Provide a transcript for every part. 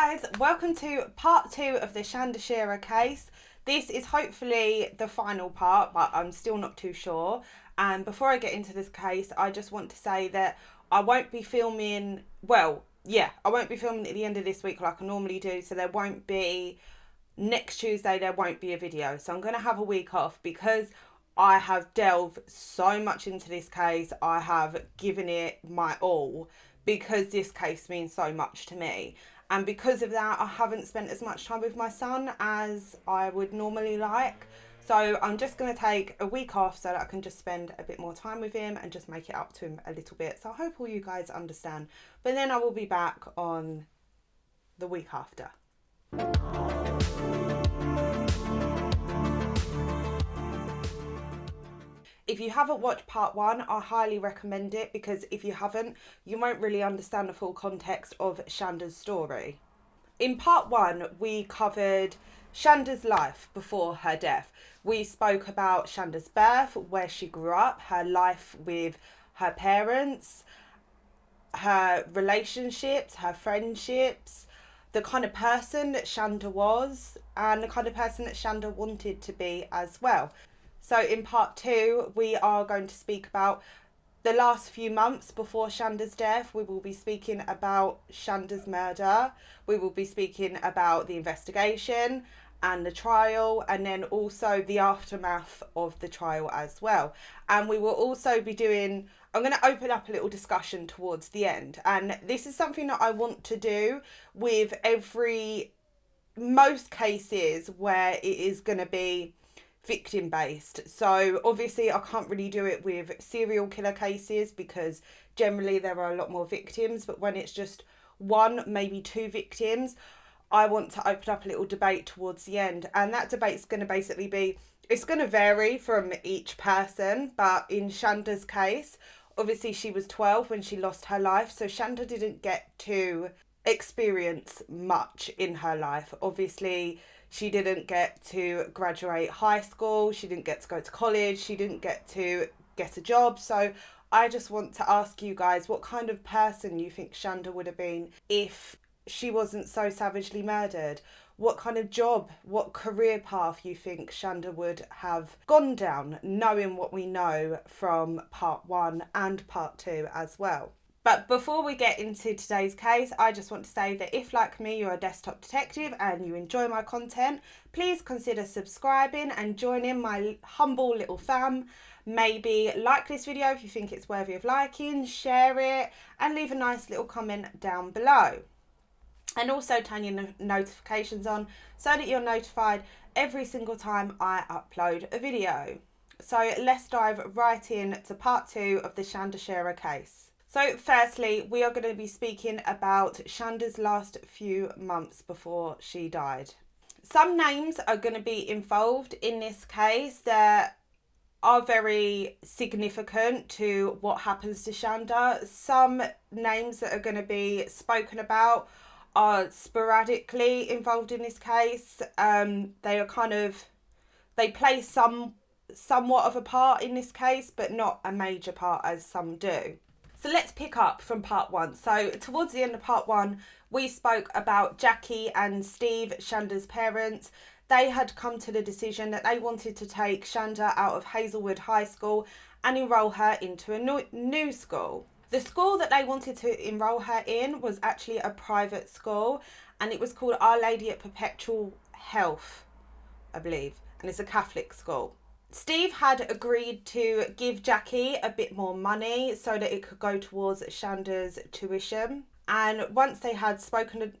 guys, welcome to part 2 of the Shanda Sharer case. This is hopefully the final part, but I'm still not too sure. And before I get into this case, I just want to say that I won't be filming, I won't be filming at the end of this week like I normally do, so there won't be, next Tuesday there won't be a video. So I'm going to have a week off because I have delved so much into this case. I have given it my all because this case means so much to me. And because of that, I haven't spent as much time with my son as I would normally like. So I'm just going to take a week off so that I can just spend a bit more time with him and just make it up to him a little bit. So I hope all you guys understand. But then I will be back on the week after. If you haven't watched part 1, I highly recommend it because if you haven't, you won't really understand the full context of Shanda's story. In part 1, we covered Shanda's life before her death. We spoke about Shanda's birth, where she grew up, her life with her parents, her relationships, her friendships, the kind of person that Shanda was, and the kind of person that Shanda wanted to be as well. So in part 2, we are going to speak about the last few months before Shanda's death. We will be speaking about Shanda's murder. We will be speaking about the investigation and the trial, and then also the aftermath of the trial as well. And we will also be doing, I'm going to open up a little discussion towards the end. And this is something that I want to do with most cases where it is going to be victim based. So obviously I can't really do it with serial killer cases because generally there are a lot more victims, but when it's just one, maybe two victims, I want to open up a little debate towards the end. And that debate's going to basically be, it's going to vary from each person, but in Shanda's case, obviously she was 12 when she lost her life, so Shanda didn't get to experience much in her life. Obviously she didn't get to graduate high school, she didn't get to go to college, she didn't get to get a job. So I just want to ask you guys what kind of person you think Shanda would have been if she wasn't so savagely murdered. What kind of job, what career path you think Shanda would have gone down, knowing what we know from part 1 and part 2 as well. But before we get into today's case, I just want to say that if, like me, you're a desktop detective and you enjoy my content, please consider subscribing and joining my humble little fam. Maybe like this video if you think it's worthy of liking, share it, and leave a nice little comment down below. And also turn your notifications on so that you're notified every single time I upload a video. So let's dive right in to part 2 of the Shanda Sharer case. So firstly, we are going to be speaking about Shanda's last few months before she died. Some names are going to be involved in this case that are very significant to what happens to Shanda. Some names that are going to be spoken about are sporadically involved in this case. They play somewhat of a part in this case, but not a major part as some do. So let's pick up from part 1. So towards the end of part 1, we spoke about Jackie and Steve, Shanda's parents. They had come to the decision that they wanted to take Shanda out of Hazelwood High School and enrol her into a new school. The school that they wanted to enrol her in was actually a private school, and it was called Our Lady at Perpetual Health, I believe, and it's a Catholic school. Steve had agreed to give Jackie a bit more money so that it could go towards Shanda's tuition. And once they had spoken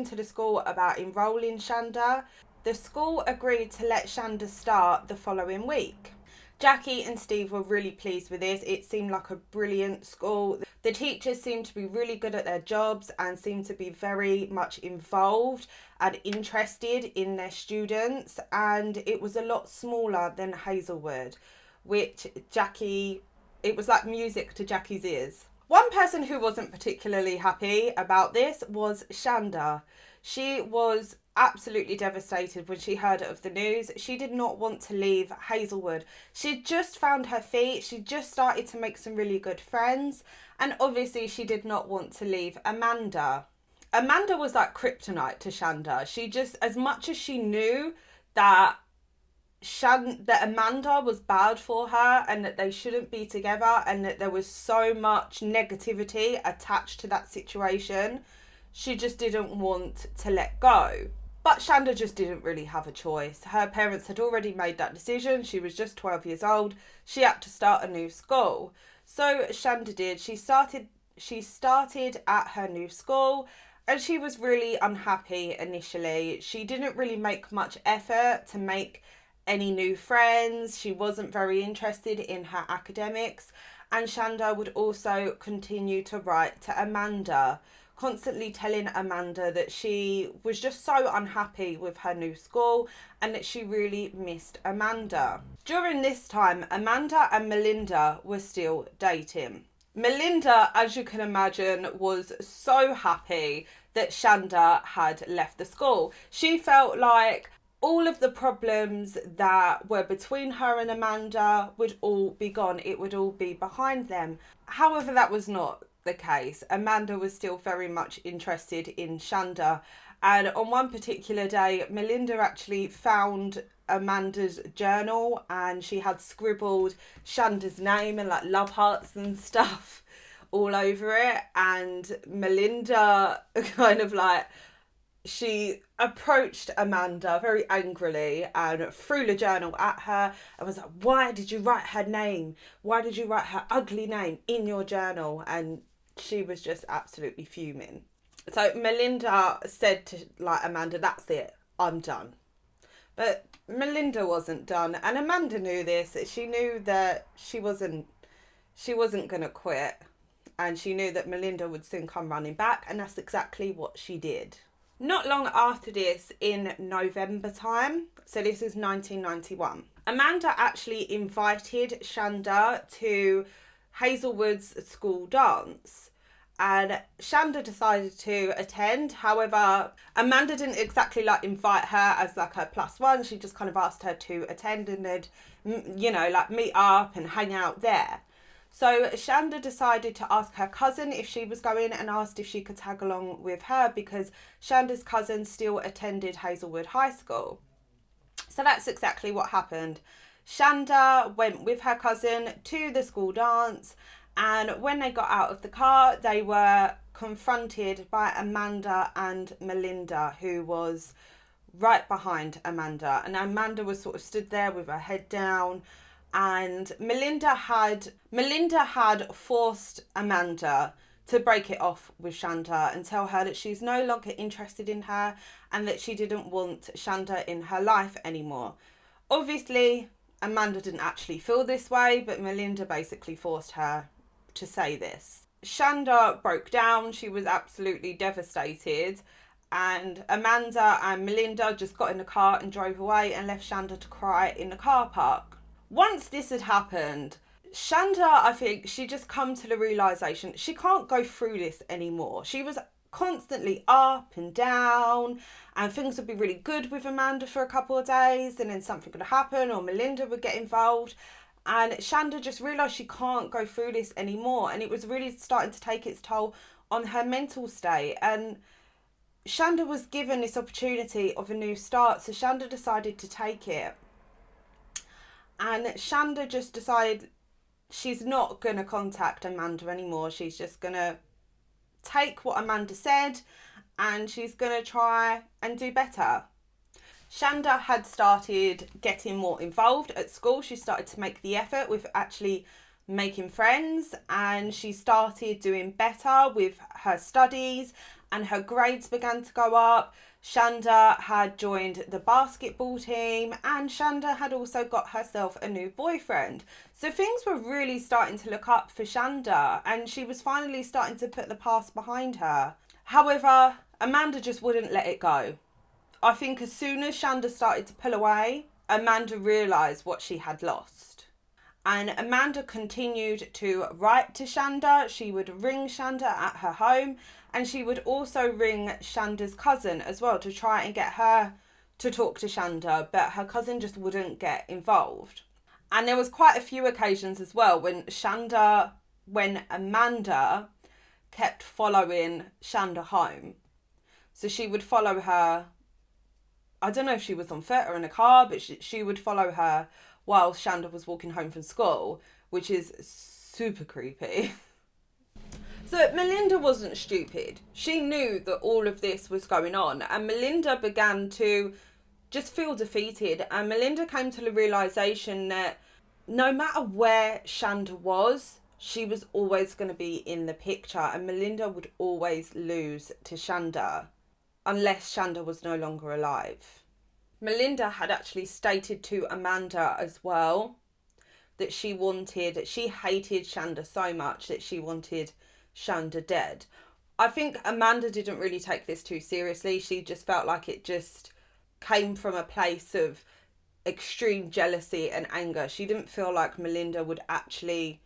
to the school about enrolling Shanda, the school agreed to let Shanda start the following week. Jackie and Steve were really pleased with this. It seemed like a brilliant school. The teachers seemed to be really good at their jobs and seemed to be very much involved and interested in their students. And it was a lot smaller than Hazelwood, which it was like music to Jackie's ears. One person who wasn't particularly happy about this was Shanda. She was absolutely devastated when she heard of the news. She did not want to leave Hazelwood. She'd just found her feet. She just started to make some really good friends. And obviously she did not want to leave Amanda. Amanda was like kryptonite to Shanda. She just, as much as she knew that that Amanda was bad for her and that they shouldn't be together and that there was so much negativity attached to that situation, she just didn't want to let go. But Shanda just didn't really have a choice. Her parents had already made that decision. She was just 12 years old. She had to start a new school. So Shanda did. She started at her new school, and she was really unhappy initially. She didn't really make much effort to make any new friends. She wasn't very interested in her academics. And Shanda would also continue to write to Amanda, constantly telling Amanda that she was just so unhappy with her new school and that she really missed Amanda. During this time, Amanda and Melinda were still dating. Melinda, as you can imagine, was so happy that Shanda had left the school. She felt like all of the problems that were between her and Amanda would all be gone. It would all be behind them. However, that was not the case. Amanda was still very much interested in Shanda. And on one particular day, Melinda actually found Amanda's journal and she had scribbled Shanda's name and like love hearts and stuff all over it. And Melinda kind of like, she approached Amanda very angrily and threw the journal at her and was like, why did you write her name? Why did you write her ugly name in your journal? And she was just absolutely fuming. So Melinda said to like Amanda, that's it, I'm done. But Melinda wasn't done, and Amanda knew this. She knew that she wasn't going to quit, and she knew that Melinda would soon come running back, and that's exactly what she did. Not long after this, in November time, so this is 1991, Amanda actually invited Shanda to Hazelwood's school dance. And Shanda decided to attend. However, Amanda didn't exactly like invite her as like her plus one. She just kind of asked her to attend and they'd, you know, like meet up and hang out there. So Shanda decided to ask her cousin if she was going and asked if she could tag along with her because Shanda's cousin still attended Hazelwood High School. So that's exactly what happened. Shanda went with her cousin to the school dance, and when they got out of the car, they were confronted by Amanda and Melinda, who was right behind Amanda. And Amanda was sort of stood there with her head down. And Melinda had forced Amanda to break it off with Shanda and tell her that she's no longer interested in her and that she didn't want Shanda in her life anymore. Obviously, Amanda didn't actually feel this way, but Melinda basically forced her to say this. Shanda broke down. She was absolutely devastated. And Amanda and Melinda just got in the car and drove away and left Shanda to cry in the car park. Once this had happened, Shanda, I think, she just come to the realisation she can't go through this anymore. She was constantly up and down, and things would be really good with Amanda for a couple of days, and then something would happen or Melinda would get involved. And Shanda just realised she can't go through this anymore, and it was really starting to take its toll on her mental state. And Shanda was given this opportunity of a new start, so Shanda decided to take it. And Shanda just decided she's not going to contact Amanda anymore. She's just going to take what Amanda said and she's going to try and do better. Shanda had started getting more involved at school. She started to make the effort with actually making friends, and she started doing better with her studies and her grades began to go up. Shanda had joined the basketball team and Shanda had also got herself a new boyfriend. So things were really starting to look up for Shanda and she was finally starting to put the past behind her. However, Amanda just wouldn't let it go. I think as soon as Shanda started to pull away, Amanda realised what she had lost. And Amanda continued to write to Shanda. She would ring Shanda at her home, and she would also ring Shanda's cousin as well to try and get her to talk to Shanda, but her cousin just wouldn't get involved. And there was quite a few occasions as well when Amanda kept following Shanda home. So she would follow her. I don't know if she was on foot or in a car, but she would follow her while Shanda was walking home from school, which is super creepy. So Melinda wasn't stupid. She knew that all of this was going on, and Melinda began to just feel defeated. And Melinda came to the realisation that no matter where Shanda was, she was always going to be in the picture, and Melinda would always lose to Shanda unless Shanda was no longer alive. Melinda had actually stated to Amanda as well that she hated Shanda so much that she wanted Shanda dead. I think Amanda didn't really take this too seriously. She just felt like it just came from a place of extreme jealousy and anger. She didn't feel like Melinda would actually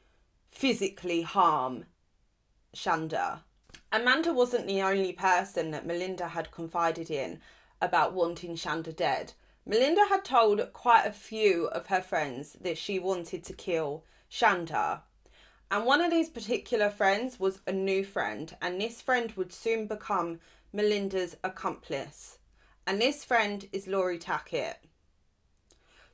physically harm Shanda. Amanda wasn't the only person that Melinda had confided in about wanting Shanda dead. Melinda had told quite a few of her friends that she wanted to kill Shanda. And one of these particular friends was a new friend, and this friend would soon become Melinda's accomplice. And this friend is Laurie Tackett.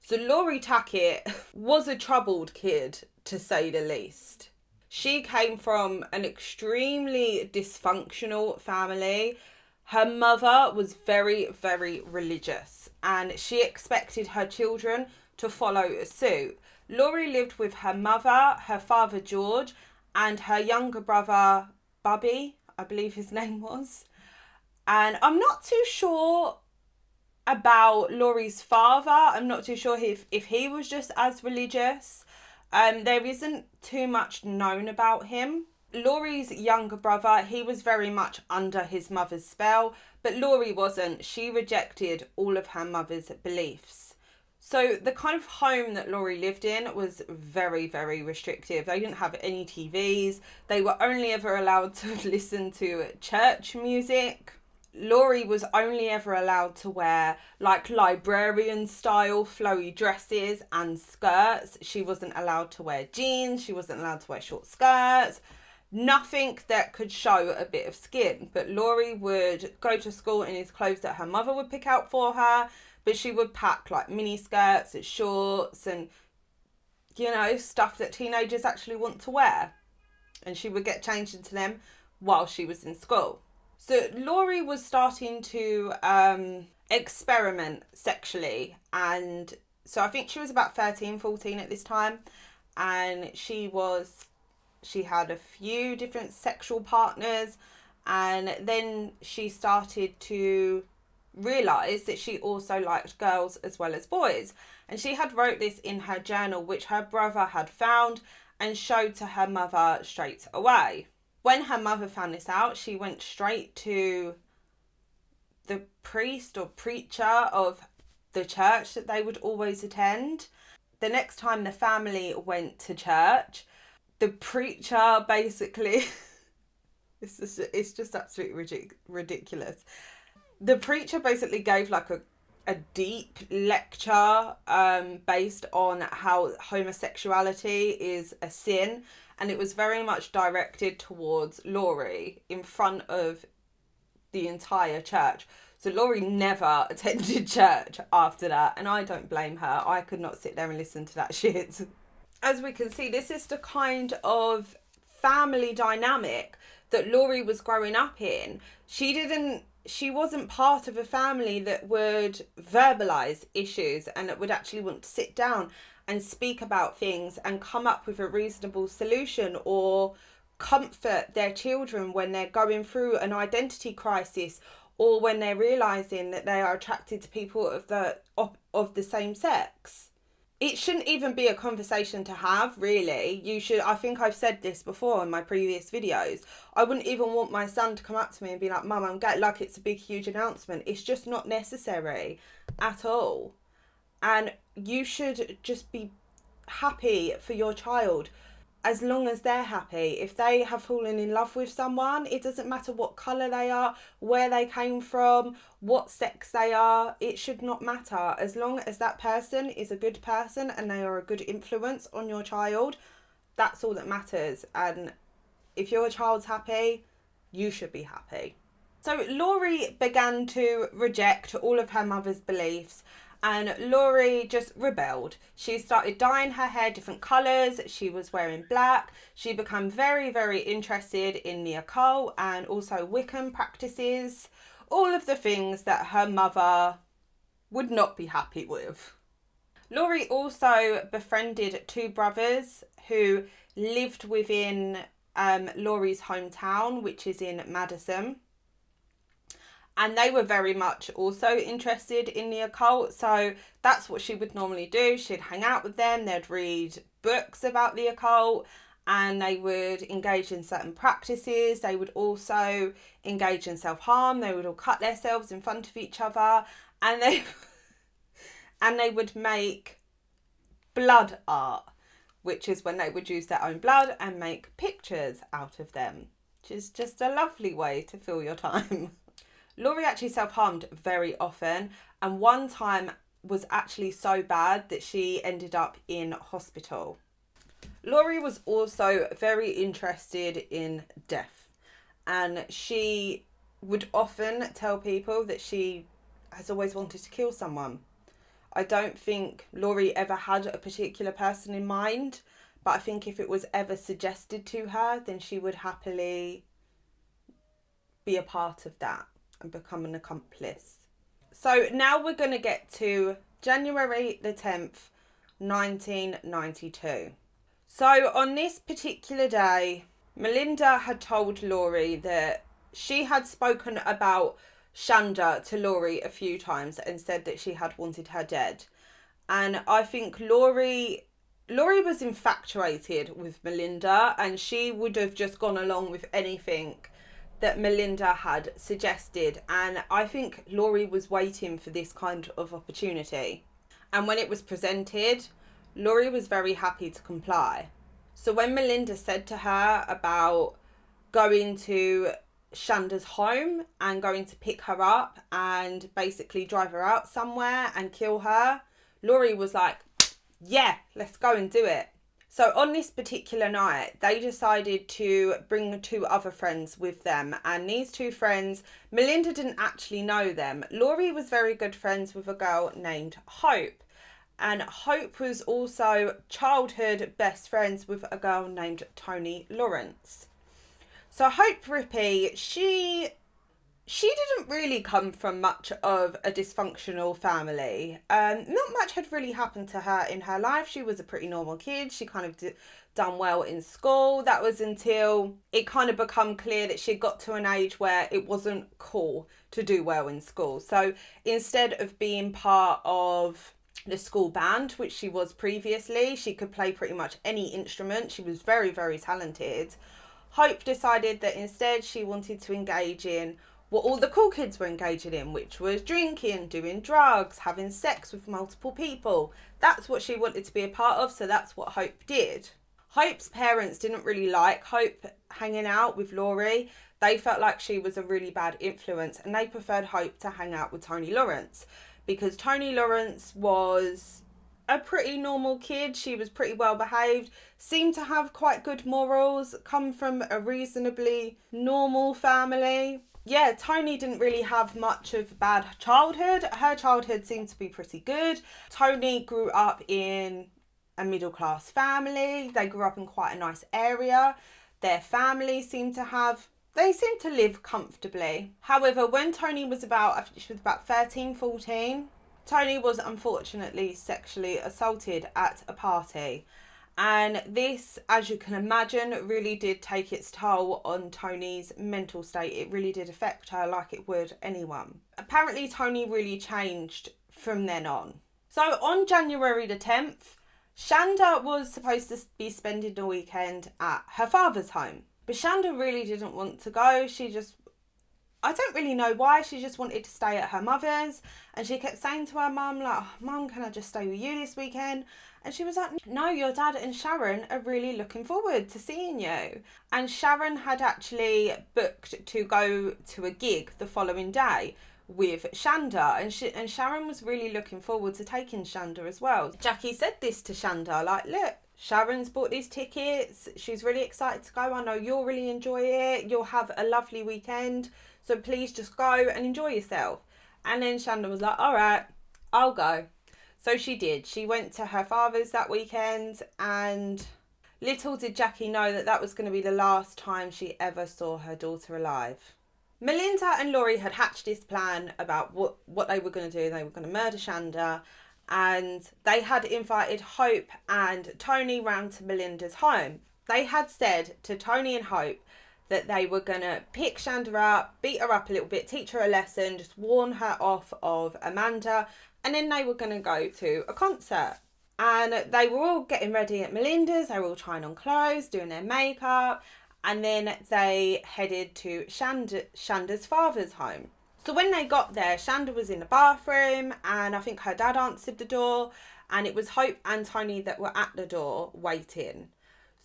So Laurie Tackett was a troubled kid, to say the least. She came from an extremely dysfunctional family. Her mother was very, very religious, and she expected her children to follow suit. Laurie lived with her mother, her father George, and her younger brother Bubby, I believe his name was. And I'm not too sure about Laurie's father. I'm not too sure if he was just as religious. There isn't too much known about him. Laurie's younger brother, he was very much under his mother's spell, but Laurie wasn't. She rejected all of her mother's beliefs. So the kind of home that Laurie lived in was very, very restrictive. They didn't have any TVs. They were only ever allowed to listen to church music. Laurie was only ever allowed to wear like librarian style flowy dresses and skirts. She wasn't allowed to wear jeans. She wasn't allowed to wear short skirts. Nothing that could show a bit of skin. But Laurie would go to school in his clothes that her mother would pick out for her. But she would pack like mini skirts and shorts and, you know, stuff that teenagers actually want to wear. And she would get changed into them while she was in school. So Laurie was starting to experiment sexually. And so I think she was about 13, 14 at this time. And she had a few different sexual partners. And then she started to realised that she also liked girls as well as boys, and she had wrote this in her journal, which her brother had found and showed to her mother straight away. When her mother found this out, she went straight to the priest or preacher of the church that they would always attend. The next time the family went to church, the preacher basically it's just absolutely ridiculous. The preacher basically gave like a deep lecture based on how homosexuality is a sin, and it was very much directed towards Laurie in front of the entire church. So Laurie never attended church after that, and I don't blame her. I could not sit there and listen to that shit. As we can see, this is the kind of family dynamic that Laurie was growing up in. She wasn't part of a family that would verbalise issues and that would actually want to sit down and speak about things and come up with a reasonable solution or comfort their children when they're going through an identity crisis or when they're realising that they are attracted to people of the same sex. It shouldn't even be a conversation to have, really. I think I've said this before in my previous videos. I wouldn't even want my son to come up to me and be like, Mum, I'm gay, like it's a big, huge announcement. It's just not necessary at all. And you should just be happy for your child as long as they're happy. If they have fallen in love with someone, it doesn't matter what colour they are, where they came from, what sex they are. It should not matter. As long as that person is a good person and they are a good influence on your child, that's all that matters. And if your child's happy, you should be happy. So Laurie began to reject all of her mother's beliefs, and Laurie just rebelled. She started dyeing her hair different colours. She was wearing black. She became very, very interested in the occult and also Wiccan practices. All of the things that her mother would not be happy with. Laurie also befriended two brothers who lived within Laurie's hometown, which is in Madison. And they were very much also interested in the occult. So that's what she would normally do. She'd hang out with them. They'd read books about the occult and they would engage in certain practices. They would also engage in self-harm. They would all cut themselves in front of each other. And they would make blood art, which is when they would use their own blood and make pictures out of them, which is just a lovely way to fill your time. Laurie actually self-harmed very often, and one time was actually so bad that she ended up in hospital. Laurie was also very interested in death, and she would often tell people that she has always wanted to kill someone. I don't think Laurie ever had a particular person in mind, but I think if it was ever suggested to her, then she would happily be a part of that and become an accomplice. So now we're going to get to January the 10th, 1992. So on this particular day, Melinda had told Laurie that she had spoken about Shanda to Laurie a few times and said that she had wanted her dead. And I think Laurie was infatuated with Melinda, and she would have just gone along with anything that Melinda had suggested. And I think Laurie was waiting for this kind of opportunity. And when it was presented, Laurie was very happy to comply. So when Melinda said to her about going to Shanda's home and going to pick her up and basically drive her out somewhere and kill her, Laurie was like, yeah, let's go and do it. So on this particular night, they decided to bring two other friends with them. And these two friends, Melinda didn't actually know them. Laurie was very good friends with a girl named Hope. And Hope was also childhood best friends with a girl named Toni Lawrence. So Hope Rippey, she didn't really come from much of a dysfunctional family. Not much had really happened to her in her life. She was a pretty normal kid. She kind of done well in school. That was until it kind of become clear that she got to an age where it wasn't cool to do well in school. So instead of being part of the school band, which she was previously, she could play pretty much any instrument. She was very, very talented. Hope decided that instead she wanted to engage in what all the cool kids were engaging in, which was drinking, doing drugs, having sex with multiple people. That's what she wanted to be a part of, so that's what Hope did. Hope's parents didn't really like Hope hanging out with Laurie. They felt like she was a really bad influence, and they preferred Hope to hang out with Toni Lawrence, because Toni Lawrence was a pretty normal kid. She was pretty well behaved, seemed to have quite good morals, come from a reasonably normal family. Yeah, Toni didn't really have much of a bad childhood. Her childhood seemed to be pretty good. Toni grew up in a middle class family. They grew up in quite a nice area. Their family seemed to live comfortably. However, when Toni was I think she was about 13, 14, Toni was unfortunately sexually assaulted at a party. And this, as you can imagine, really did take its toll on Toni's mental state. It really did affect her like it would anyone. Apparently, Toni really changed from then on. So on January the 10th, Shanda was supposed to be spending the weekend at her father's home. But Shanda really didn't want to go. I don't really know why, she just wanted to stay at her mother's. And she kept saying to her mum, like, oh, Mum, can I just stay with you this weekend? And she was like, no, your dad and Sharon are really looking forward to seeing you. And Sharon had actually booked to go to a gig the following day with Shanda. And Sharon was really looking forward to taking Shanda as well. Jackie said this to Shanda, like, look, Sharon's bought these tickets. She's really excited to go. I know you'll really enjoy it. You'll have a lovely weekend. So please just go and enjoy yourself. And then Shanda was like, all right, I'll go. So she did. She went to her father's that weekend, and little did Jackie know that that was going to be the last time she ever saw her daughter alive. Melinda and Laurie had hatched this plan about what they were going to do. They were going to murder Shanda, and they had invited Hope and Tony round to Melinda's home. They had said to Tony and Hope that they were going to pick Shanda up, beat her up a little bit, teach her a lesson, just warn her off of Amanda, and then they were going to go to a concert. And they were all getting ready at Melinda's. They were all trying on clothes, doing their makeup, and then they headed to Shanda's father's home. So when they got there, Shanda was in the bathroom, and I think her dad answered the door, and it was Hope and Tony that were at the door waiting.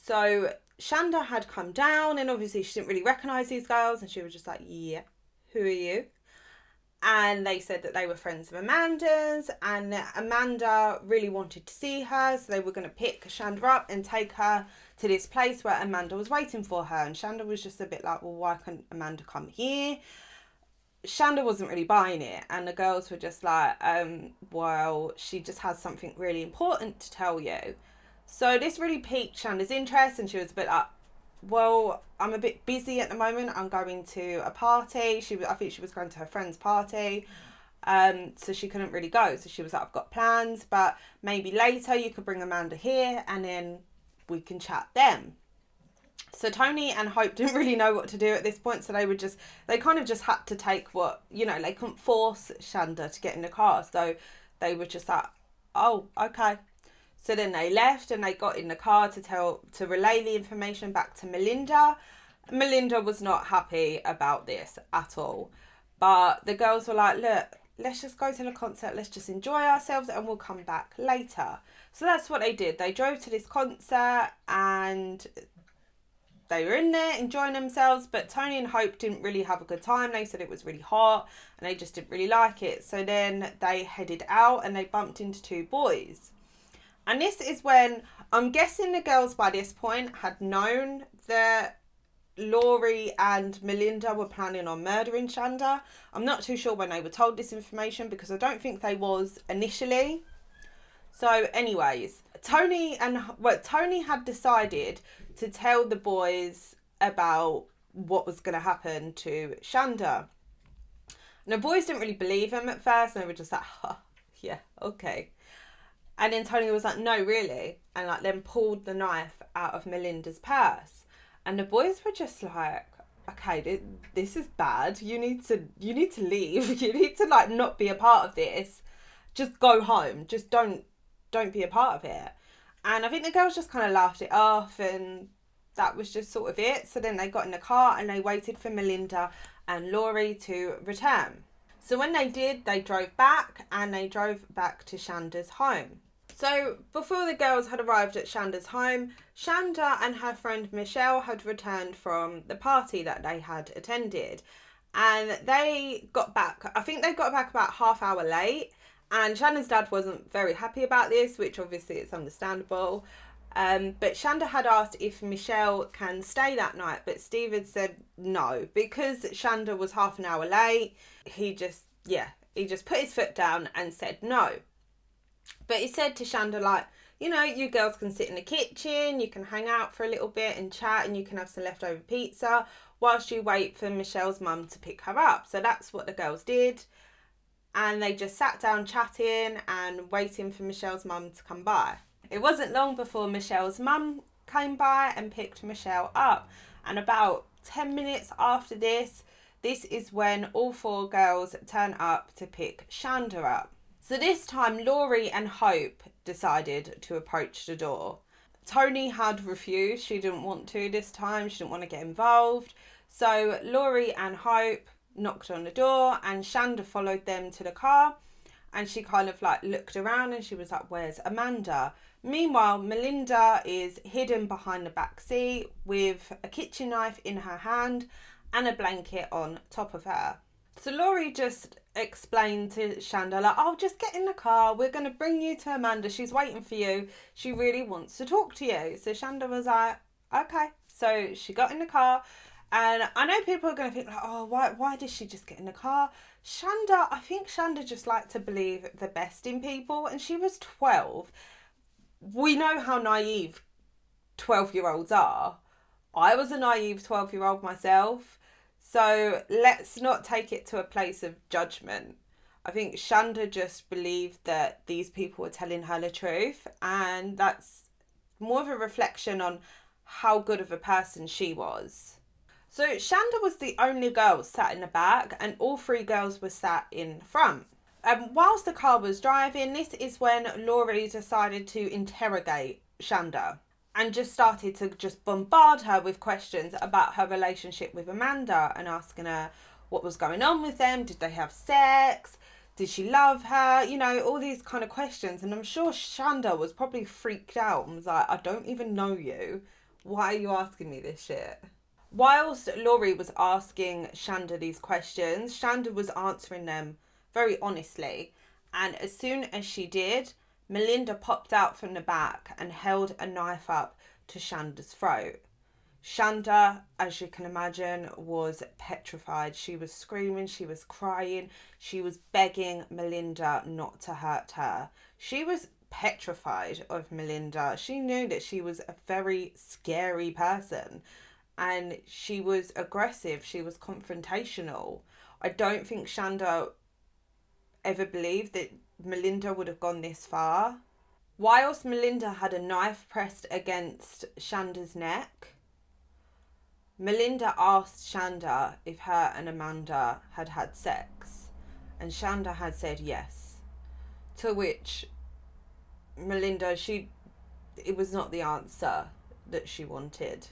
So Shanda had come down, and obviously she didn't really recognise these girls, and she was just like, yeah, who are you? And they said that they were friends of Amanda's, and Amanda really wanted to see her, so they were going to pick Shanda up and take her to this place where Amanda was waiting for her. And Shanda was just a bit like, well, why can't Amanda come here? Shanda wasn't really buying it, and the girls were just like, well, she just has something really important to tell you. So this really piqued Shanda's interest, and she was a bit like, well, I'm a bit busy at the moment. I'm going to a party. I think she was going to her friend's party, so she couldn't really go. So she was like, I've got plans, but maybe later you could bring Amanda here, and then we can chat then. So Tony and Hope didn't really know what to do at this point, so they kind of just had to take what, they couldn't force Shanda to get in the car, so they were just like, oh, okay. So then they left, and they got in the car to relay the information back to Melinda. Melinda was not happy about this at all, but the girls were like, look, let's just go to the concert, let's just enjoy ourselves, and we'll come back later. So that's what they did. They drove to this concert, and they were in there enjoying themselves, but Tony and Hope didn't really have a good time. They said it was really hot, and they just didn't really like it. So then they headed out, and they bumped into two boys. And this is when, I'm guessing the girls by this point had known that Laurie and Melinda were planning on murdering Shanda. I'm not too sure when they were told this information, because I don't think they was initially. So anyways, Tony had decided to tell the boys about what was going to happen to Shanda. And the boys didn't really believe him at first, and they were just like, oh, yeah, okay. And then Tony was like, no, really? And then pulled the knife out of Melinda's purse. And the boys were just like, okay, this is bad. You need to leave. You need to not be a part of this. Just go home. Just don't be a part of it. And I think the girls just kind of laughed it off, and that was just sort of it. So then they got in the car, and they waited for Melinda and Laurie to return. So when they did, they drove back, and they drove back to Shanda's home. So before the girls had arrived at Shanda's home, Shanda and her friend Michelle had returned from the party that they had attended. And they got back, I think they got back about half hour late. And Shanda's dad wasn't very happy about this, which obviously it's understandable. But Shanda had asked if Michelle can stay that night, but Steve had said no, because Shanda was half an hour late. He just put his foot down and said no. But he said to Shanda, you girls can sit in the kitchen, you can hang out for a little bit and chat, and you can have some leftover pizza whilst you wait for Michelle's mum to pick her up. So that's what the girls did. And they just sat down chatting and waiting for Michelle's mum to come by. It wasn't long before Michelle's mum came by and picked Michelle up. And about 10 minutes after this is when all four girls turn up to pick Shanda up. So this time, Laurie and Hope decided to approach the door. Tony had refused. She didn't want to this time. She didn't want to get involved. So Laurie and Hope knocked on the door, and Shanda followed them to the car, and she kind of looked around, and she was like, where's Amanda? Meanwhile, Melinda is hidden behind the back seat with a kitchen knife in her hand and a blanket on top of her. So Laurie just explained to Shanda, like, oh, just get in the car. We're going to bring you to Amanda. She's waiting for you. She really wants to talk to you. So Shanda was like, okay. So she got in the car. And I know people are going to think, like, oh, why did she just get in the car? I think Shanda just liked to believe the best in people. And she was 12. We know how naive 12-year-olds are. I was a naive 12-year-old myself. So let's not take it to a place of judgment. I think Shanda just believed that these people were telling her the truth, and that's more of a reflection on how good of a person she was. So Shanda was the only girl sat in the back, and all three girls were sat in front. Whilst the car was driving, this is when Laurie decided to interrogate Shanda and just started to just bombard her with questions about her relationship with Amanda and asking her what was going on with them. Did they have sex? Did she love her? You know, all these kind of questions. And I'm sure Shanda was probably freaked out and was like, I don't even know you. Why are you asking me this shit? Whilst Laurie was asking Shanda these questions, Shanda was answering them very honestly. And as soon as she did, Melinda popped out from the back and held a knife up to Shanda's throat. Shanda, as you can imagine, was petrified. She was screaming, she was crying, she was begging Melinda not to hurt her. She was petrified of Melinda. She knew that she was a very scary person and she was aggressive, she was confrontational. I don't think Shanda ever believed that Melinda would have gone this far. Whilst Melinda had a knife pressed against Shanda's neck, Melinda asked Shanda if her and Amanda had had sex, and Shanda had said yes. To which Melinda, it was not the answer that she wanted.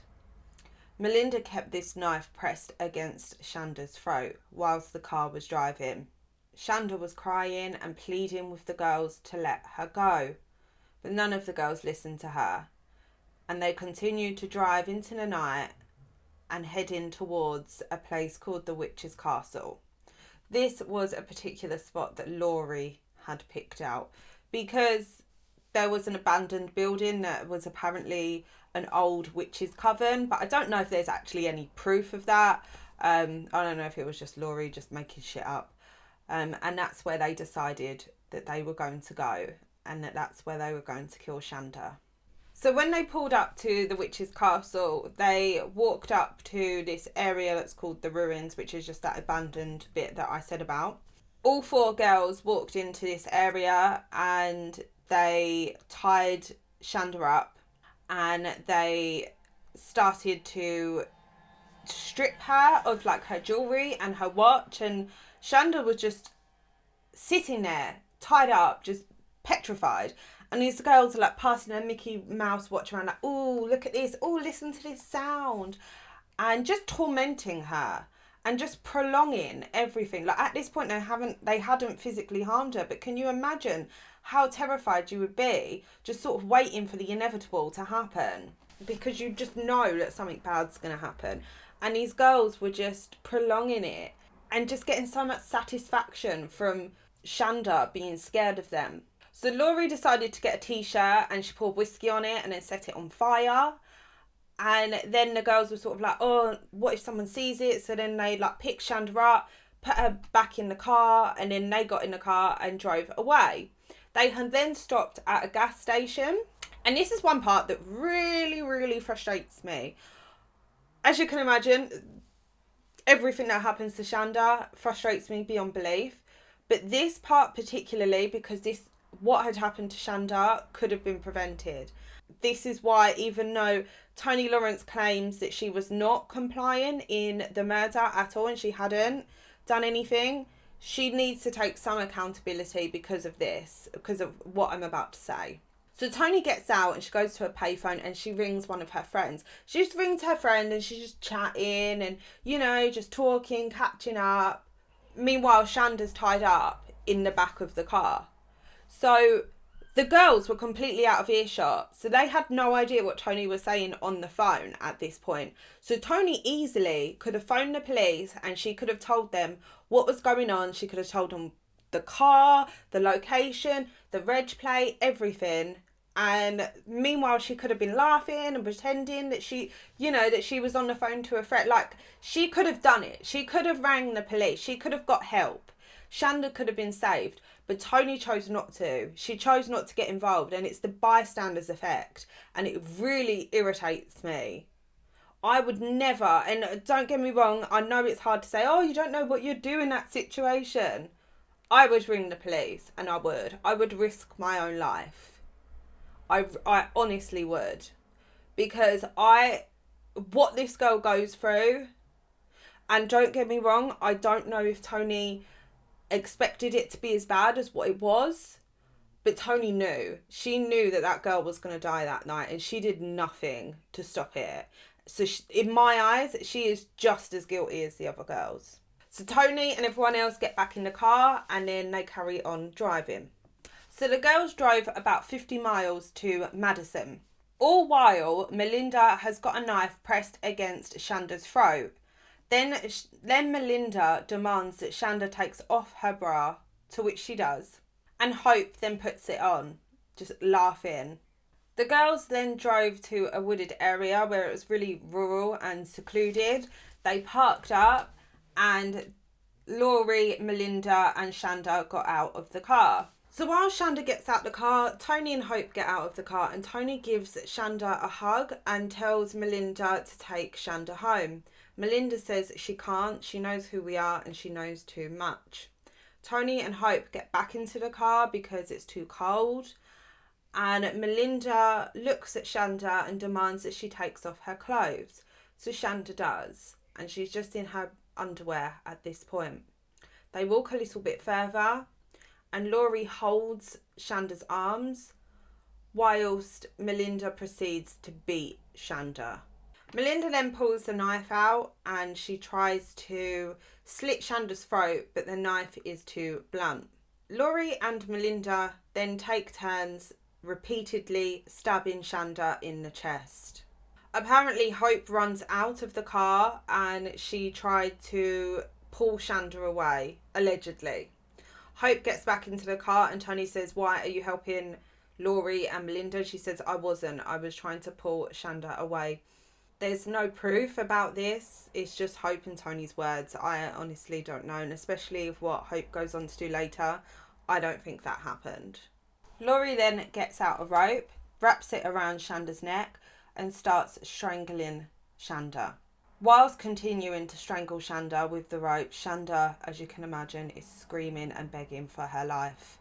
Melinda kept this knife pressed against Shanda's throat whilst the car was driving. Shanda was crying and pleading with the girls to let her go, but none of the girls listened to her, and they continued to drive into the night and heading towards a place called the Witch's Castle. This was a particular spot that Laurie had picked out because there was an abandoned building that was apparently an old witch's coven, but I don't know if there's actually any proof of that. I don't know if it was just Laurie just making shit up. And that's where they decided that they were going to go, and that's where they were going to kill Shanda. So when they pulled up to the witch's castle, they walked up to this area that's called the ruins, which is just that abandoned bit that I said about. All four girls walked into this area and they tied Shanda up and they started to strip her of like her jewellery and her watch, and Shanda was just sitting there, tied up, just petrified. And these girls are like passing a Mickey Mouse watch around, like, oh, look at this, oh, listen to this sound. And just tormenting her and just prolonging everything. Like at this point they hadn't physically harmed her, but can you imagine how terrified you would be just sort of waiting for the inevitable to happen? Because you just know that something bad's going to happen. And these girls were just prolonging it and just getting so much satisfaction from Shanda being scared of them. So Laurie decided to get a t-shirt and she poured whiskey on it and then set it on fire. And then the girls were sort of like, oh, what if someone sees it? So then they like picked Shanda up, put her back in the car, and then they got in the car and drove away. They had then stopped at a gas station. And this is one part that really, really frustrates me. As you can imagine, everything that happens to Shanda frustrates me beyond belief. But this part particularly, because what had happened to Shanda could have been prevented. This is why, even though Tony Lawrence claims that she was not compliant in the murder at all and she hadn't done anything, she needs to take some accountability because of this, because of what I'm about to say. So Tony gets out and she goes to a payphone and she rings one of her friends. She just rings her friend and she's just chatting and, you know, just talking, catching up. Meanwhile, Shanda's tied up in the back of the car. So The girls were completely out of earshot, so they had no idea what Tony was saying on the phone at this point. So Tony easily could have phoned the police and she could have told them what was going on. She could have told them the car, the location, the reg plate, everything. And meanwhile, she could have been laughing and pretending that she, that she was on the phone to a friend. Like, she could have done it. She could have rang the police. She could have got help. Shanda could have been saved. But Tony chose not to. She chose not to get involved. And it's the bystander's effect. And it really irritates me. I would never, and don't get me wrong, I know it's hard to say, oh, you don't know what you'd do in that situation. I would ring the police, and I would risk my own life. I honestly would, because what this girl goes through, and don't get me wrong, I don't know if Tony expected it to be as bad as what it was, but Tony knew. She knew that girl was going to die that night, and she did nothing to stop it. So in my eyes, she is just as guilty as the other girls. So Tony and everyone else get back in the car, and then they carry on driving. So the girls drove about 50 miles to Madison. All while, Melinda has got a knife pressed against Shanda's throat. Then Melinda demands that Shanda takes off her bra, to which she does, and Hope then puts it on, just laughing. The girls then drove to a wooded area where it was really rural and secluded. They parked up, and Laurie, Melinda and Shanda got out of the car. So while Shanda gets out the car, Tony and Hope get out of the car, and Tony gives Shanda a hug and tells Melinda to take Shanda home. Melinda says she can't, she knows who we are and she knows too much. Tony and Hope get back into the car because it's too cold, and Melinda looks at Shanda and demands that she takes off her clothes. So Shanda does, and she's just in her underwear at this point. They walk a little bit further, and Laurie holds Shanda's arms whilst Melinda proceeds to beat Shanda. Melinda then pulls the knife out and she tries to slit Shanda's throat, but the knife is too blunt. Laurie and Melinda then take turns repeatedly stabbing Shanda in the chest. Apparently Hope runs out of the car and she tried to pull Shanda away, allegedly. Hope gets back into the car and Tony says, why are you helping Laurie and Melinda? She says, I wasn't. I was trying to pull Shanda away. There's no proof about this. It's just Hope and Tony's words. I honestly don't know. And especially if what Hope goes on to do later, I don't think that happened. Laurie then gets out a rope, wraps it around Shanda's neck and starts strangling Shanda. Whilst continuing to strangle Shanda with the rope, Shanda, as you can imagine, is screaming and begging for her life.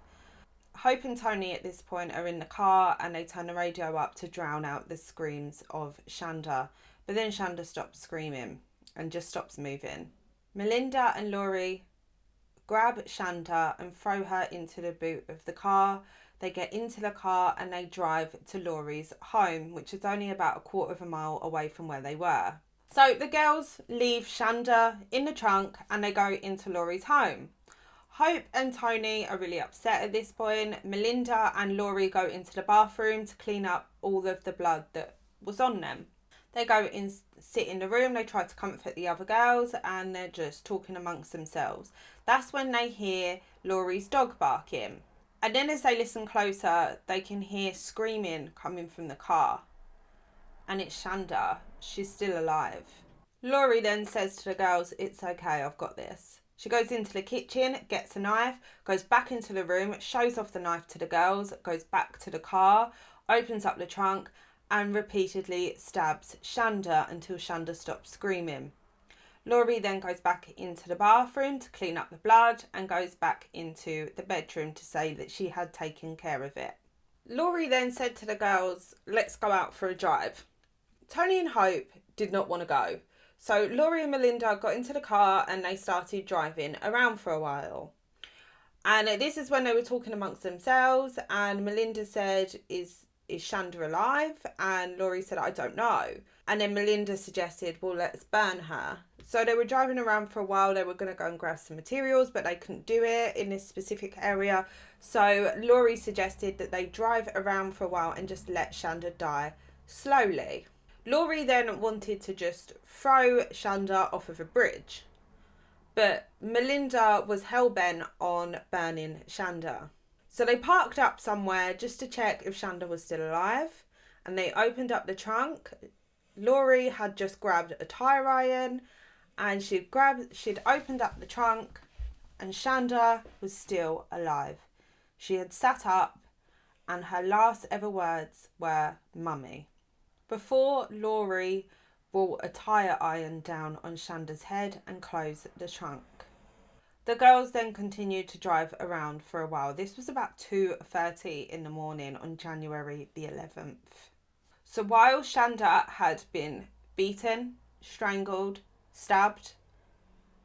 Hope and Tony at this point are in the car and they turn the radio up to drown out the screams of Shanda. But then Shanda stops screaming and just stops moving. Melinda and Laurie grab Shanda and throw her into the boot of the car. They get into the car and they drive to Laurie's home, which is only about a quarter of a mile away from where they were. So the girls leave Shanda in the trunk and they go into Laurie's home. Hope and Tony are really upset at this point. Melinda and Laurie go into the bathroom to clean up all of the blood that was on them. They go in, sit in the room, they try to comfort the other girls and they're just talking amongst themselves. That's when they hear Laurie's dog barking. And then as they listen closer, they can hear screaming coming from the car. And it's Shanda. She's still alive. Laurie then says to the girls, it's okay, I've got this. She goes into the kitchen, gets a knife, goes back into the room, shows off the knife to the girls, goes back to the car, opens up the trunk and repeatedly stabs Shanda until Shanda stops screaming. Laurie then goes back into the bathroom to clean up the blood and goes back into the bedroom to say that she had taken care of it. Laurie then said to the girls, let's go out for a drive. Tony and Hope did not want to go. So Laurie and Melinda got into the car and they started driving around for a while. And this is when they were talking amongst themselves and Melinda said, is is Shanda alive? And Laurie said, I don't know. And then Melinda suggested, well, let's burn her. So they were driving around for a while. They were going to go and grab some materials, but they couldn't do it in this specific area. So Laurie suggested that they drive around for a while and just let Shanda die slowly. Laurie then wanted to just throw Shanda off of a bridge. But Melinda was hell-bent on burning Shanda. So they parked up somewhere just to check if Shanda was still alive. And they opened up the trunk. Laurie had just grabbed a tire iron and she'd opened up the trunk and Shanda was still alive. She had sat up and her last ever words were "Mummy," before Laurie brought a tire iron down on Shanda's head and closed the trunk. The girls then continued to drive around for a while. This was about 2:30 in the morning on January the 11th. So while Shanda had been beaten, strangled, stabbed,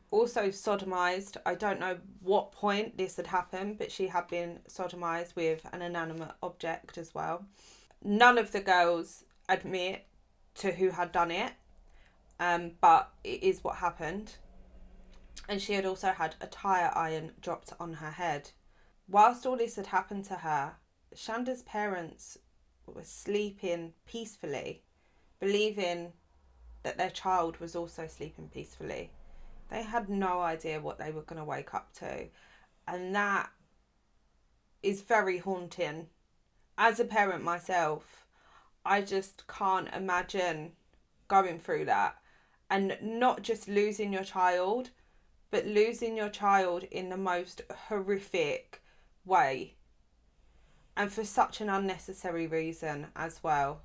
also sodomized, I don't know what point this had happened, but she had been sodomized with an inanimate object as well. None of the girls admit to who had done it, but it is what happened. And she had also had a tire iron dropped on her head. Whilst all this had happened to her, Shanda's parents were sleeping peacefully, believing that their child was also sleeping peacefully. They had no idea what they were going to wake up to. And that is very haunting. As a parent myself, I just can't imagine going through that. And not just losing your child, but losing your child in the most horrific way. And for such an unnecessary reason as well.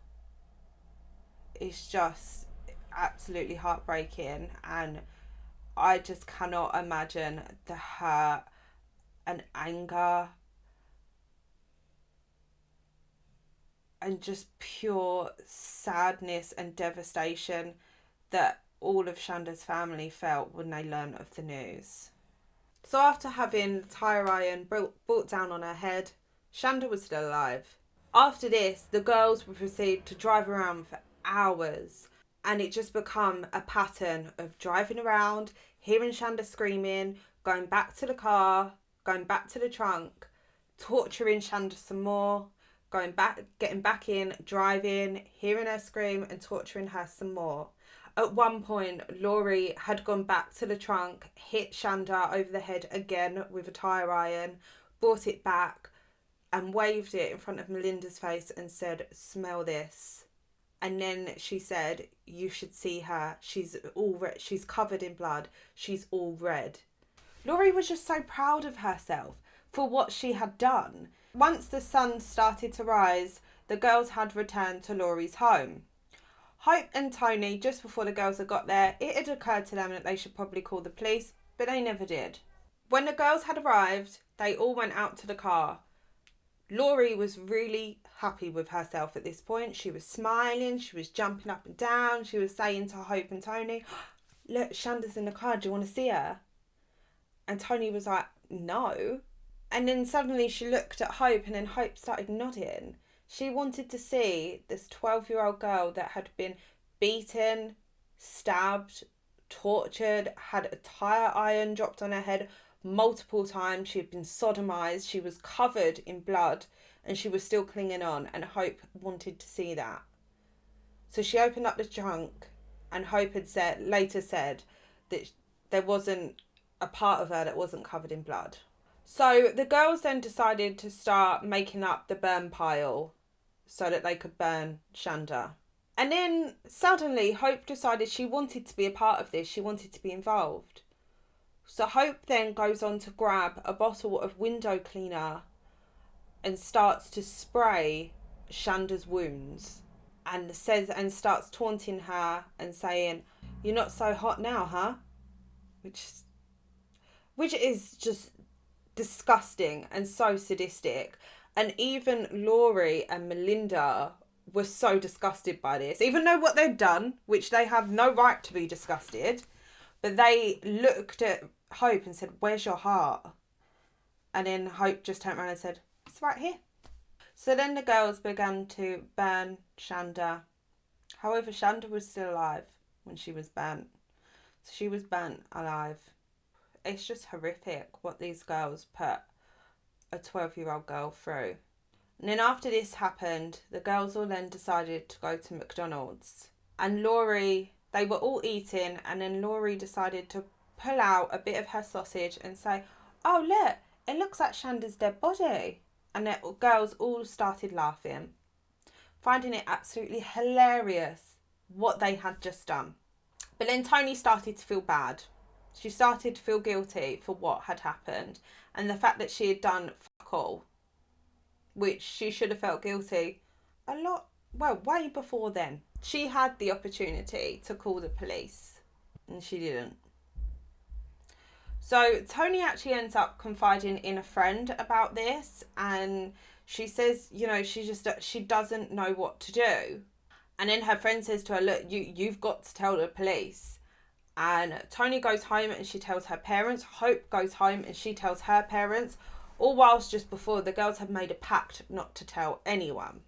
It's just absolutely heartbreaking. And I just cannot imagine the hurt and anger and just pure sadness and devastation that all of Shanda's family felt when they learned of the news. So after having tire iron brought down on her head, Shanda was still alive. After this, the girls would proceed to drive around for hours, and it just became a pattern of driving around, hearing Shanda screaming, going back to the car, going back to the trunk, torturing Shanda some more, going back, getting back in, driving, hearing her scream and torturing her some more. At one point, Laurie had gone back to the trunk, hit Shanda over the head again with a tire iron, brought it back and waved it in front of Melinda's face and said, "Smell this." And then she said, "You should see her. She's covered in blood. She's all red." Laurie was just so proud of herself for what she had done. Once the sun started to rise, the girls had returned to Laurie's home. Hope and Tony, just before the girls had got there, it had occurred to them that they should probably call the police, but they never did. When the girls had arrived, they all went out to the car. Laurie was really happy with herself at this point. She was smiling, she was jumping up and down, she was saying to Hope and Tony, "Look, Shanda's in the car, do you want to see her?" And Tony was like, "No." And then suddenly she looked at Hope and then Hope started nodding. She wanted to see this 12-year-old girl that had been beaten, stabbed, tortured, had a tire iron dropped on her head multiple times. She had been sodomized. She was covered in blood and she was still clinging on, and Hope wanted to see that. So she opened up the trunk, and Hope had later said that there wasn't a part of her that wasn't covered in blood. So the girls then decided to start making up the burn pile so that they could burn Shanda. And then suddenly Hope decided she wanted to be a part of this. She wanted to be involved. So Hope then goes on to grab a bottle of window cleaner and starts to spray Shanda's wounds and starts taunting her and saying, "You're not so hot now, huh?" Which is just disgusting and so sadistic. And even Laurie and Melinda were so disgusted by this, even though what they'd done, which they have no right to be disgusted, but they looked at Hope and said, "Where's your heart?" And then Hope just turned around and said, "It's right here." So then the girls began to burn Shanda. However, Shanda was still alive when she was burnt. So she was burnt alive. It's just horrific what these girls put a 12-year-old girl through. And then after this happened, the girls all then decided to go to McDonald's. And Laurie, they were all eating, and then Laurie decided to pull out a bit of her sausage and say, "Oh, look, it looks like Shanda's dead body." And the girls all started laughing, finding it absolutely hilarious what they had just done. But then Tony started to feel bad. She started to feel guilty for what had happened and the fact that she had done fuck all, which she should have felt guilty a lot, well, way before then. She had the opportunity to call the police and she didn't. So Tony actually ends up confiding in a friend about this, and she says, you know, she doesn't know what to do. And then her friend says to her, "Look, you've got to tell the police." And Tony goes home and she tells her parents. Hope goes home and she tells her parents. All whilst just before, the girls had made a pact not to tell anyone.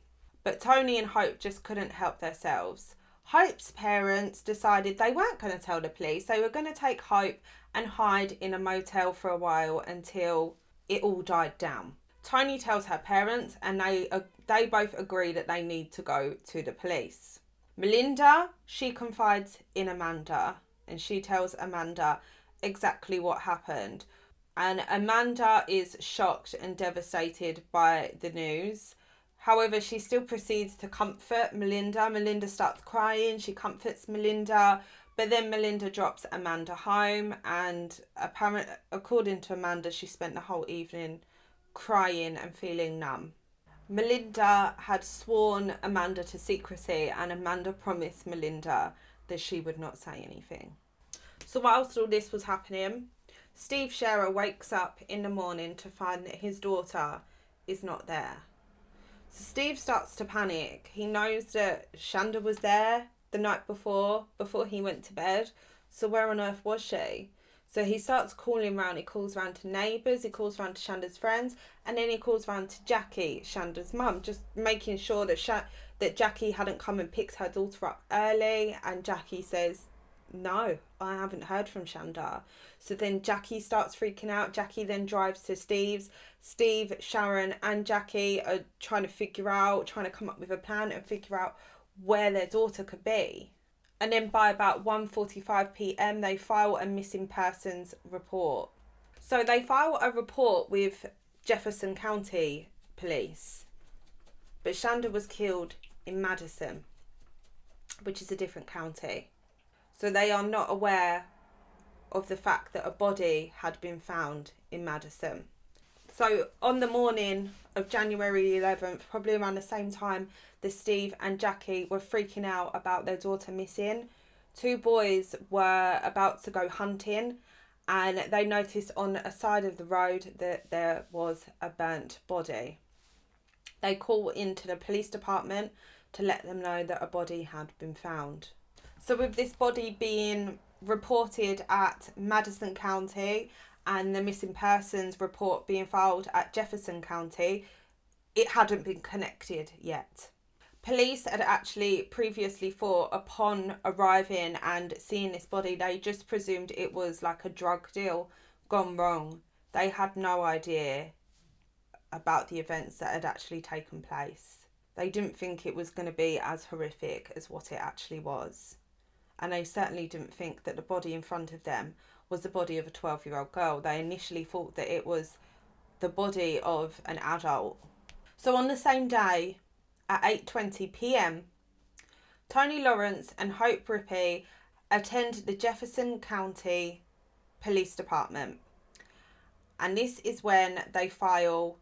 But Tony and Hope just couldn't help themselves. Hope's parents decided they weren't going to tell the police. They were going to take Hope and hide in a motel for a while until it all died down. Tony tells her parents, and they both agree that they need to go to the police. Melinda, she confides in Amanda, and she tells Amanda exactly what happened. And Amanda is shocked and devastated by the news. However, she still proceeds to comfort Melinda. Melinda starts crying. She comforts Melinda. But then Melinda drops Amanda home. And apparently, according to Amanda, she spent the whole evening crying and feeling numb. Melinda had sworn Amanda to secrecy. And Amanda promised Melinda that she would not say anything. So whilst all this was happening, Steve Sharer wakes up in the morning to find that his daughter is not there. So Steve starts to panic. He knows that Shanda was there the night before he went to bed. So where on earth was she? So he starts calling round. He calls round to neighbours. He calls round to Shanda's friends. And then he calls round to Jackie, Shanda's mum, just making sure that Jackie hadn't come and picked her daughter up early. And Jackie says, "No, I haven't heard from Shanda." So then Jackie starts freaking out. Jackie then drives to Steve's. Steve, Sharon and Jackie are trying to come up with a plan and figure out where their daughter could be. And then by about 1:45 p.m, they file a missing persons report. So they file a report with Jefferson County Police. But Shanda was killed in Madison, which is a different county. So they are not aware of the fact that a body had been found in Madison. So on the morning of January 11th, probably around the same time that Steve and Jackie were freaking out about their daughter missing, two boys were about to go hunting and they noticed on a side of the road that there was a burnt body. They call into the police department to let them know that a body had been found. So with this body being reported at Madison County and the missing persons report being filed at Jefferson County, it hadn't been connected yet. Police had actually previously thought, upon arriving and seeing this body, they just presumed it was like a drug deal gone wrong. They had no idea about the events that had actually taken place. They didn't think it was going to be as horrific as what it actually was. And they certainly didn't think that the body in front of them was the body of a 12-year-old girl. They initially thought that it was the body of an adult. So on the same day, at 8:20 p.m, Tony Lawrence and Hope Rippey attend the Jefferson County Police Department. And this is when they file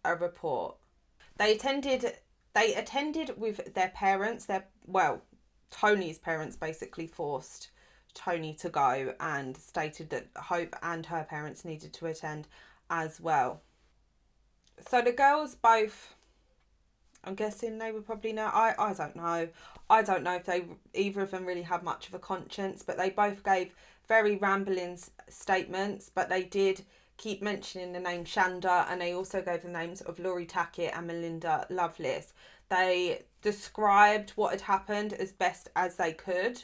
a report. They attended with their parents. Tony's parents basically forced Tony to go and stated that Hope and her parents needed to attend as well. So the girls both, I'm guessing they would probably know. I don't know. I don't know if either of them really had much of a conscience, but they both gave very rambling statements, but they did keep mentioning the name Shanda, and they also gave the names of Laurie Tackett and Melinda Loveless. They described what had happened as best as they could.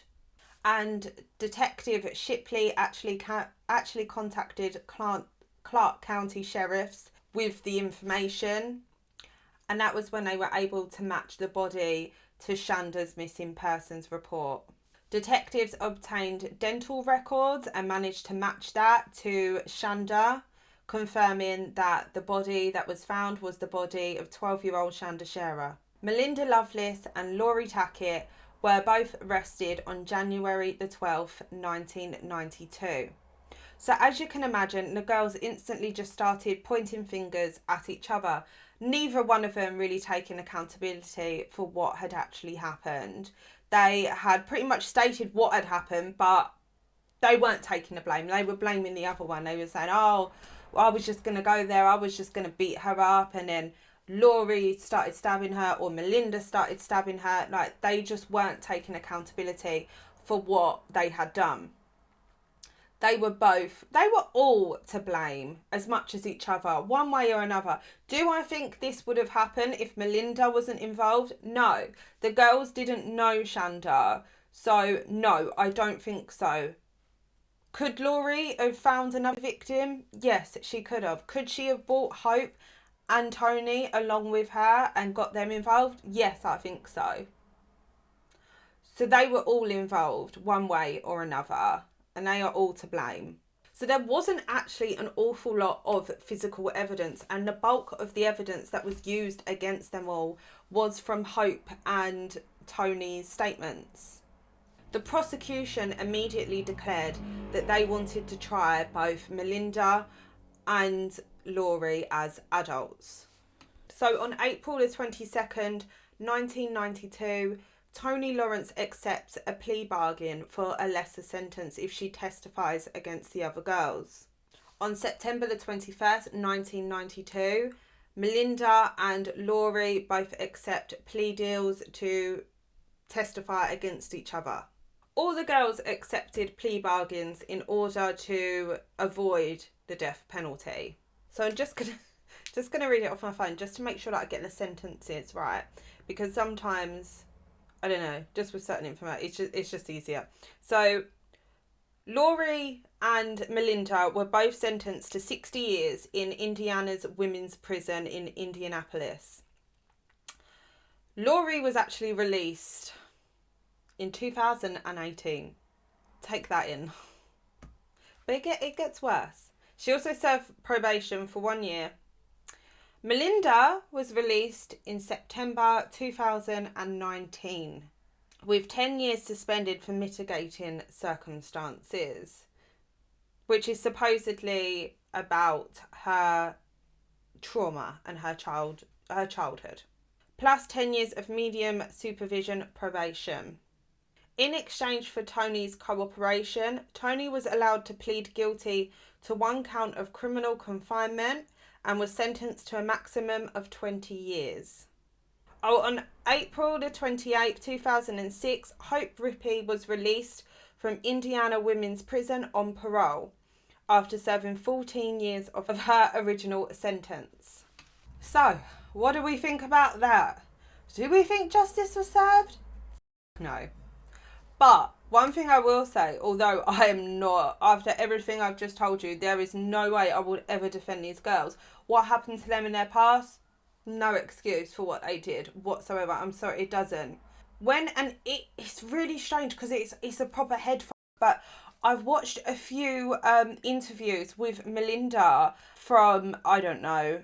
And Detective Shipley actually contacted Clark County sheriffs with the information, and that was when they were able to match the body to Shanda's missing persons report. Detectives obtained dental records and managed to match that to Shanda, confirming that the body that was found was the body of 12-year-old Shanda Sharer. Melinda Loveless and Laurie Tackett were both arrested on January the 12th, 1992. So as you can imagine, the girls instantly just started pointing fingers at each other. Neither one of them really taking accountability for what had actually happened. They had pretty much stated what had happened, but they weren't taking the blame. They were blaming the other one. They were saying, oh, well, I was just going to go there. I was just going to beat her up. And then Laurie started stabbing her, or Melinda started stabbing her. Like, they just weren't taking accountability for what they had done. They were all to blame as much as each other, one way or another. Do I think this would have happened if Melinda wasn't involved? No. The girls didn't know Shanda, so no, I don't think so. Could Laurie have found another victim? Yes, she could have. Could she have brought Hope and Tony along with her and got them involved? Yes, I think so. So they were all involved one way or another, and they are all to blame. So there wasn't actually an awful lot of physical evidence, and the bulk of the evidence that was used against them all was from Hope and Tony's statements. The prosecution immediately declared that they wanted to try both Melinda and Laurie as adults. So on April the 22nd, 1992, Tony Lawrence accepts a plea bargain for a lesser sentence if she testifies against the other girls. On September the 21st, 1992, Melinda and Laurie both accept plea deals to testify against each other. All the girls accepted plea bargains in order to avoid the death penalty. So I'm just gonna read it off my phone just to make sure that I get the sentences right, because sometimes, I don't know, just with certain information, it's just easier. So Laurie and Melinda were both sentenced to 60 years in Indiana's women's prison in Indianapolis. Laurie was actually released in 2018. Take that in. But it gets worse. She also served probation for 1 year. Melinda was released in September 2019 with 10 years suspended for mitigating circumstances, which is supposedly about her trauma and her childhood, plus 10 years of medium supervision probation. In exchange for Tony's cooperation, Tony was allowed to plead guilty to 1 count of criminal confinement and was sentenced to a maximum of 20 years. On April the 28th, 2006, Hope Rippey was released from Indiana Women's Prison on parole after serving 14 years of her original sentence. So, what do we think about that? Do we think justice was served? No. But one thing I will say, although I am not, after everything I've just told you, there is no way I would ever defend these girls. What happened to them in their past? No excuse for what they did whatsoever. I'm sorry, it doesn't. It's really strange because it's a proper head fuck, but I've watched a few interviews with Melinda from, I don't know,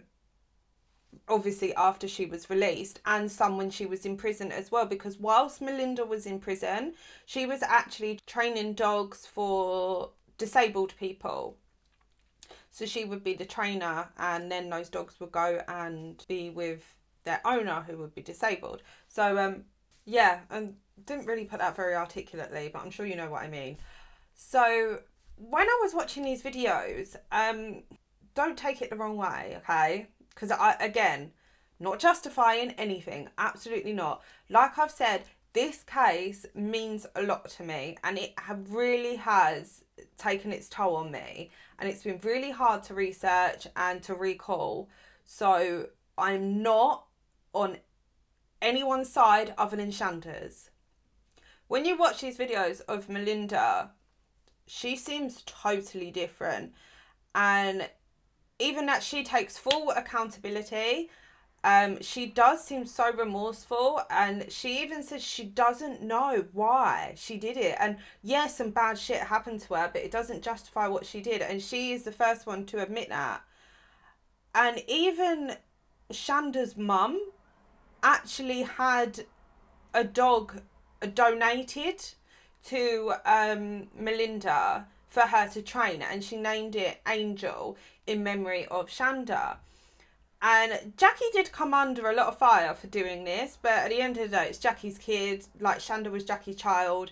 obviously after she was released, and some when she was in prison as well, because whilst Melinda was in prison, she was actually training dogs for disabled people. So she would be the trainer, and then those dogs would go and be with their owner who would be disabled. So yeah, and didn't really put that very articulately, but I'm sure you know what I mean. So when I was watching these videos, don't take it the wrong way, okay? Because again, not justifying anything, absolutely not. Like I've said, this case means a lot to me, and it really has taken its toll on me, and it's been really hard to research and to recall. So I'm not on anyone's side other than Shanda's. When you watch these videos of Melinda, she seems totally different, and even that she takes full accountability. She does seem so remorseful, and she even says she doesn't know why she did it. And yes, some bad shit happened to her, but it doesn't justify what she did, and she is the first one to admit that. And even Shanda's mum actually had a dog donated to Melinda for her to train, and she named it Angel in memory of Shanda. And Jackie did come under a lot of fire for doing this, but at the end of the day, it's Jackie's kid. Like, Shanda was Jackie's child.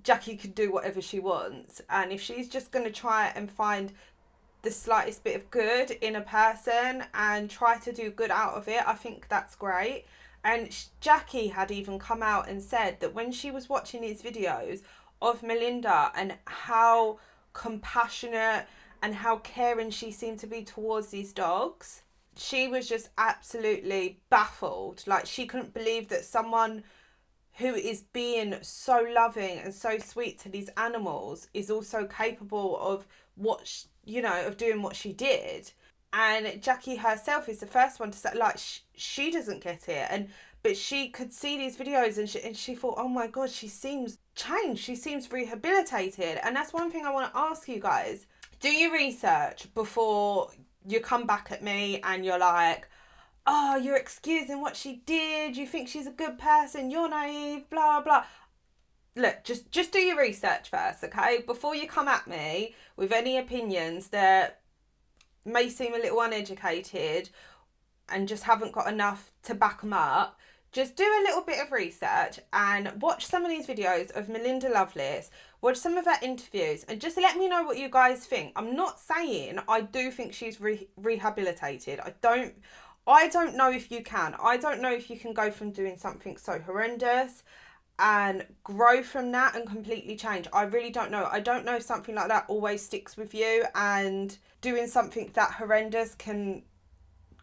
Jackie could do whatever she wants, and if she's just going to try and find the slightest bit of good in a person and try to do good out of it, I think that's great. And Jackie had even come out and said that when she was watching these videos of Melinda and how compassionate and how caring she seemed to be towards these dogs, she was just absolutely baffled. Like, she couldn't believe that someone who is being so loving and so sweet to these animals is also capable of of doing what she did. And Jackie herself is the first one to say, like, she doesn't get it. But she could see these videos, and she thought, oh my God, she seems changed. She seems rehabilitated. And that's one thing I want to ask you guys. Do your research before you come back at me and you're like, oh, you're excusing what she did. You think she's a good person. You're naive, blah, blah. Look, just do your research first, okay? Before you come at me with any opinions that may seem a little uneducated and just haven't got enough to back them up, just do a little bit of research and watch some of these videos of Melinda Lovelace, watch some of her interviews, and just let me know what you guys think. I'm not saying I do think she's rehabilitated. I don't know if you can. I don't know if you can go from doing something so horrendous and grow from that and completely change. I really don't know. I don't know if something like that always sticks with you, and doing something that horrendous can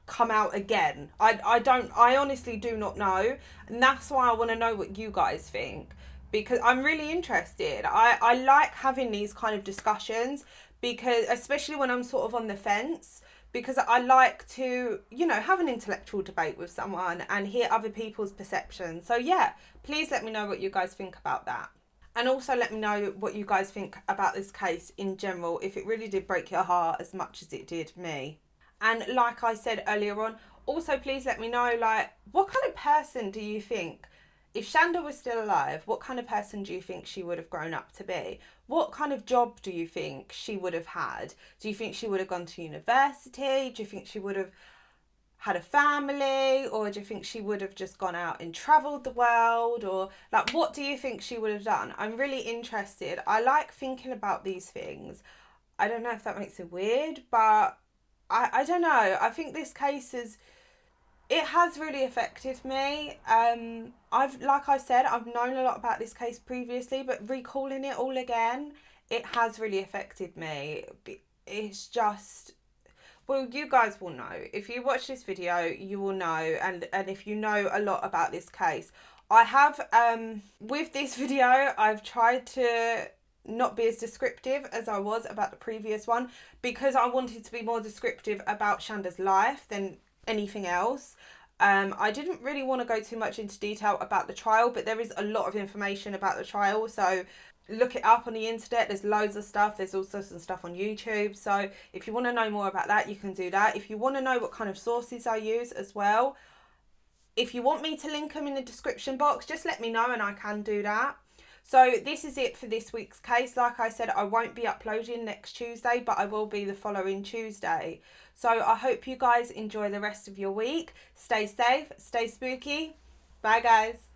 come out again. I honestly do not know, and that's why I want to know what you guys think, because I'm really interested. I like having these kind of discussions, because especially when I'm sort of on the fence, because I like to, have an intellectual debate with someone and hear other people's perceptions. So yeah, please let me know what you guys think about that. And also let me know what you guys think about this case in general, if it really did break your heart as much as it did me. And like I said earlier on, also please let me know, like, what kind of person do you think, if Shanda was still alive, what kind of person do you think she would have grown up to be? What kind of job do you think she would have had? Do you think she would have gone to university? Do you think she would have had a family? Or do you think she would have just gone out and travelled the world? Or, like, what do you think she would have done? I'm really interested. I like thinking about these things. I don't know if that makes it weird, but I don't know. I think this case has really affected me. Like I said, I've known a lot about this case previously, but recalling it all again, it has really affected me. It's just, well, you guys will know. If you watch this video, you will know, and if you know a lot about this case. I have, with this video, I've tried to not be as descriptive as I was about the previous one, because I wanted to be more descriptive about Shanda's life than anything else. I didn't really want to go too much into detail about the trial, but there is a lot of information about the trial, so look it up on the internet. There's loads of stuff. There's also some stuff on YouTube, so if you want to know more about that, you can do that. If you want to know what kind of sources I use as well, if you want me to link them in the description box, just let me know and I can do that. So this is it for this week's case. Like I said, I won't be uploading next Tuesday, but I will be the following Tuesday. So I hope you guys enjoy the rest of your week. Stay safe, stay spooky. Bye guys.